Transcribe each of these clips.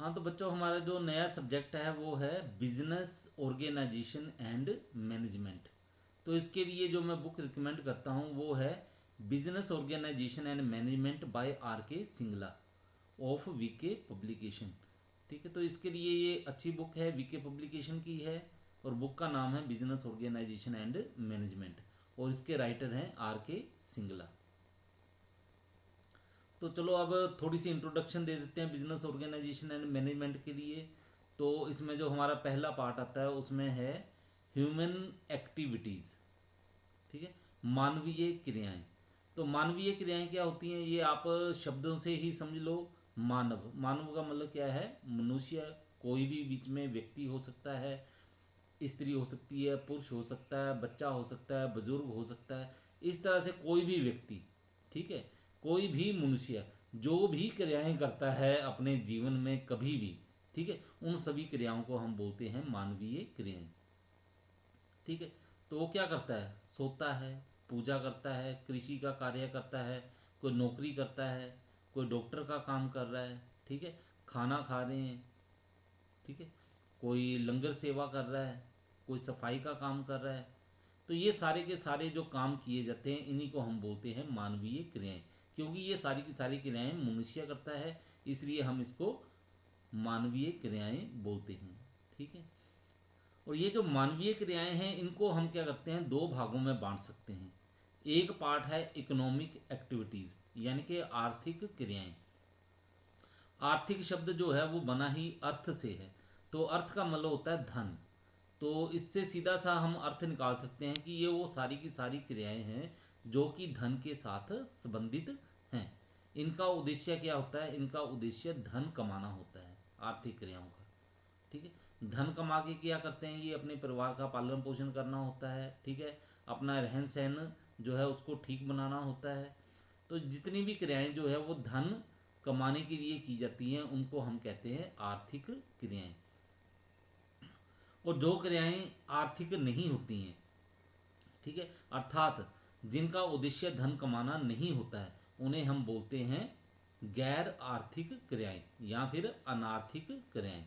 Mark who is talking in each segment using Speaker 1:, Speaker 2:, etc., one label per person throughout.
Speaker 1: हाँ तो बच्चों, हमारा जो नया सब्जेक्ट है वो है बिजनेस ऑर्गेनाइजेशन एंड मैनेजमेंट। तो इसके लिए जो मैं बुक रिकमेंड करता हूँ वो है business organisation and management by R K Singla of VK publication. ठीक है, तो इसके लिए ये अच्छी बुक है, वीके पब्लिकेशन की है, और बुक का नाम है बिजनेस ऑर्गेनाइजेशन एंड मैनेजमेंट, और इसके राइटर हैं आर के सिंगला। तो चलो अब थोड़ी सी इंट्रोडक्शन दे देते हैं बिजनेस ऑर्गेनाइजेशन एंड मैनेजमेंट के लिए। तो इसमें जो हमारा पहला पार्ट आता है उसमें है ह्यूमन एक्टिविटीज़। ठीक है, मानवीय क्रियाएं। तो मानवीय क्रियाएं क्या होती हैं, ये आप शब्दों से ही समझ लो। मानव, मानव का मतलब क्या है, मनुष्य। कोई भी बीच में व्यक्ति हो सकता है, स्त्री हो सकती है, पुरुष हो सकता है, बच्चा हो सकता है, बुजुर्ग हो सकता है, इस तरह से कोई भी व्यक्ति। ठीक है, कोई भी मनुष्य जो भी क्रियाएं करता है अपने जीवन में कभी भी, ठीक है, उन सभी क्रियाओं को हम बोलते हैं मानवीय क्रियाएं। ठीक है, तो वो क्या करता है, सोता है, पूजा करता है, कृषि का कार्य करता है, कोई नौकरी करता है, कोई डॉक्टर का काम कर रहा है, ठीक है, खाना खा रहे हैं, ठीक है, कोई लंगर सेवा कर रहा है, कोई सफाई का काम कर रहा है। तो ये सारे के सारे जो काम किए जाते हैं इन्हीं को हम बोलते हैं मानवीय क्रियाएं। क्योंकि ये सारी की सारी क्रियाएं मनुष्य करता है, इसलिए हम इसको मानवीय क्रियाएं बोलते हैं। ठीक है, और ये जो मानवीय क्रियाएं हैं इनको हम क्या करते हैं, दो भागों में बांट सकते हैं। एक पार्ट है इकोनॉमिक एक्टिविटीज़, यानी कि आर्थिक क्रियाएं। आर्थिक शब्द जो है वो बना ही अर्थ से है। तो अर्थ का मतलब होता है धन। तो इससे सीधा सा हम अर्थ निकाल सकते हैं कि ये वो सारी की सारी क्रियाएं हैं जो कि धन के साथ संबंधित हैं। इनका उद्देश्य क्या होता है, इनका उद्देश्य धन कमाना होता है, आर्थिक क्रियाओं का। ठीक है, धन कमा के क्या करते हैं, ये अपने परिवार का पालन पोषण करना होता है। ठीक है, अपना रहन सहन जो है उसको ठीक बनाना होता है। तो जितनी भी क्रियाएं जो है वो धन कमाने के लिए की जाती हैं उनको हम कहते हैं आर्थिक क्रियाएं। और जो क्रियाएं आर्थिक नहीं होती हैं, ठीक है, अर्थात जिनका उद्देश्य धन कमाना नहीं होता है, उन्हें हम बोलते हैं गैर आर्थिक क्रियाएं या फिर अनार्थिक क्रियाएं।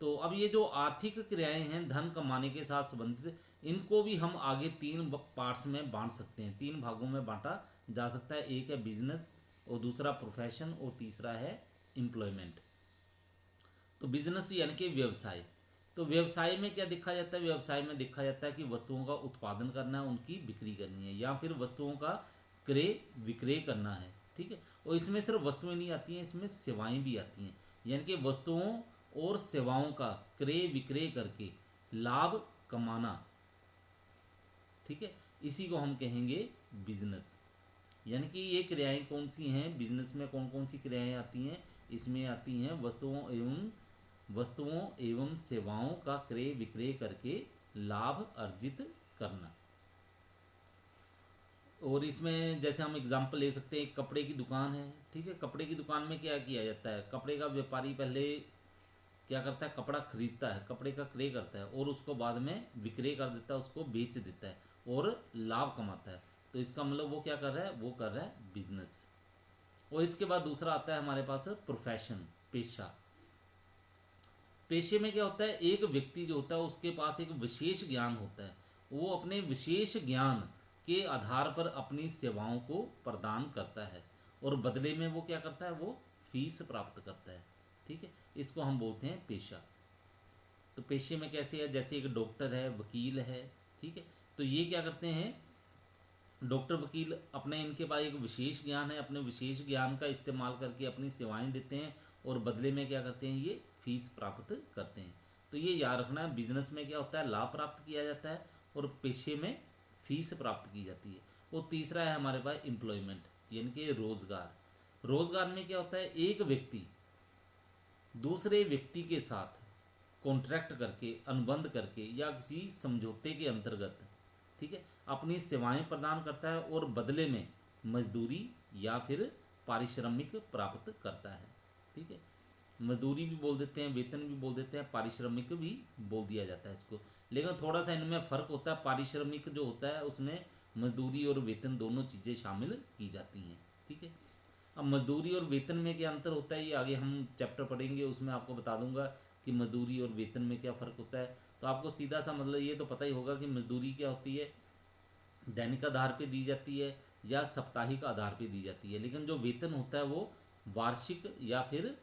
Speaker 1: तो अब ये जो आर्थिक क्रियाएं हैं धन कमाने के साथ संबंधित, इनको भी हम आगे तीन पार्ट्स में बांट सकते हैं, तीन भागों में बांटा जा सकता है। एक है बिजनेस, और दूसरा प्रोफेशन, और तीसरा है एम्प्लॉयमेंट। तो बिजनेस यानी कि व्यवसाय। तो व्यवसाय में क्या देखा जाता है, व्यवसाय में देखा जाता है कि वस्तुओं का उत्पादन करना है, उनकी बिक्री करनी है, या फिर वस्तुओं का क्रय विक्रय करना है। ठीक है, और इसमें सिर्फ वस्तुएं नहीं आती हैं, इसमें सेवाएं भी आती हैं। यानी कि वस्तुओं और सेवाओं का क्रय विक्रय करके लाभ कमाना। ठीक है, इसी को हम कहेंगे बिजनेस। यानी कि ये क्रियाएं कौन सी हैं, बिजनेस में कौन कौन सी क्रियाएं आती हैं, इसमें आती हैं वस्तुओं एवं सेवाओं का क्रय विक्रय करके लाभ अर्जित करना। और इसमें जैसे हम एग्जांपल ले सकते हैं, एक कपड़े की दुकान है। ठीक है, कपड़े की दुकान में क्या किया जाता है, कपड़े का व्यापारी पहले क्या करता है, कपड़ा खरीदता है, कपड़े का क्रय करता है, और उसको बाद में विक्रय कर देता है, उसको बेच देता है और लाभ कमाता है। तो इसका मतलब वो क्या कर रहा है, वो कर रहा है बिजनेस। और इसके बाद दूसरा आता है हमारे पास प्रोफेशन, पेशा। पेशे में क्या होता है, एक व्यक्ति जो होता है उसके पास एक विशेष ज्ञान होता है, वो अपने विशेष ज्ञान के आधार पर अपनी सेवाओं को प्रदान करता है, और बदले में वो क्या करता है, वो फीस प्राप्त करता है। ठीक है, इसको हम बोलते हैं पेशा। तो पेशे में कैसे है, जैसे एक डॉक्टर है, वकील है। ठीक है, तो ये क्या करते हैं, डॉक्टर वकील अपने, इनके पास एक विशेष ज्ञान है, अपने विशेष ज्ञान का इस्तेमाल करके अपनी सेवाएं देते हैं, और बदले में क्या करते हैं, ये फीस प्राप्त करते हैं। तो ये याद रखना है, बिजनेस में क्या होता है, लाभ प्राप्त किया जाता है, और पेशे में फीस प्राप्त की जाती है। और तीसरा है हमारे पास एम्प्लॉयमेंट, यानी कि रोजगार। रोजगार में क्या होता है, एक व्यक्ति दूसरे व्यक्ति के साथ कॉन्ट्रैक्ट करके, अनुबंध करके, या किसी समझौते के अंतर्गत, ठीक है, अपनी सेवाएं प्रदान करता है, और बदले में मजदूरी या फिर पारिश्रमिक प्राप्त करता है। ठीक है, मजदूरी भी बोल देते हैं, वेतन भी बोल देते हैं, पारिश्रमिक भी बोल दिया जाता है इसको। लेकिन थोड़ा सा इनमें फ़र्क होता है, पारिश्रमिक जो होता है उसमें मजदूरी और वेतन दोनों चीज़ें शामिल की जाती हैं। ठीक है, अब मजदूरी और वेतन में क्या अंतर होता है, ये आगे हम चैप्टर पढ़ेंगे, उसमें आपको बता दूंगा कि मजदूरी और वेतन में क्या फ़र्क होता है। तो आपको सीधा सा मतलब ये तो पता ही होगा कि मजदूरी क्या होती है, दैनिक आधार पे दी जाती है या साप्ताहिक आधार पे दी जाती है, लेकिन जो वेतन होता है वो वार्षिक या फिर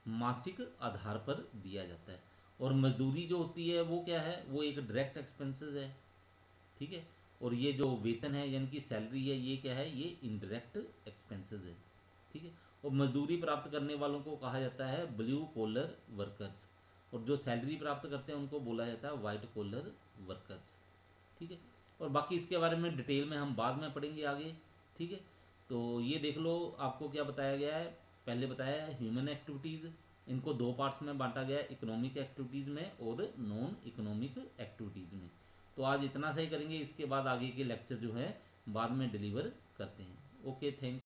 Speaker 1: मासिक आधार पर दिया जाता है। और मजदूरी जो होती है वो क्या है, वो एक डायरेक्ट एक्सपेंसेस है, ठीक है। और ये जो वेतन है यानी कि सैलरी है, ये क्या है, ये इनडायरेक्ट एक्सपेंसेस है, ठीक है। और मजदूरी प्राप्त करने वालों को कहा जाता है ब्लू कॉलर वर्कर्स, और जो सैलरी प्राप्त करते हैं उनको बोला जाता है वाइट कॉलर वर्कर्स, ठीक है। और बाकी इसके बारे में डिटेल में हम बाद में पढ़ेंगे आगे, ठीक है। तो ये देख लो आपको क्या बताया गया है, पहले बताया है ह्यूमन एक्टिविटीज़, इनको दो पार्ट्स में बांटा गया है, इकोनॉमिक एक्टिविटीज़ में और नॉन इकोनॉमिक एक्टिविटीज़ में। तो आज इतना सा ही करेंगे, इसके बाद आगे के लेक्चर जो है बाद में डिलीवर करते हैं। Okay, thank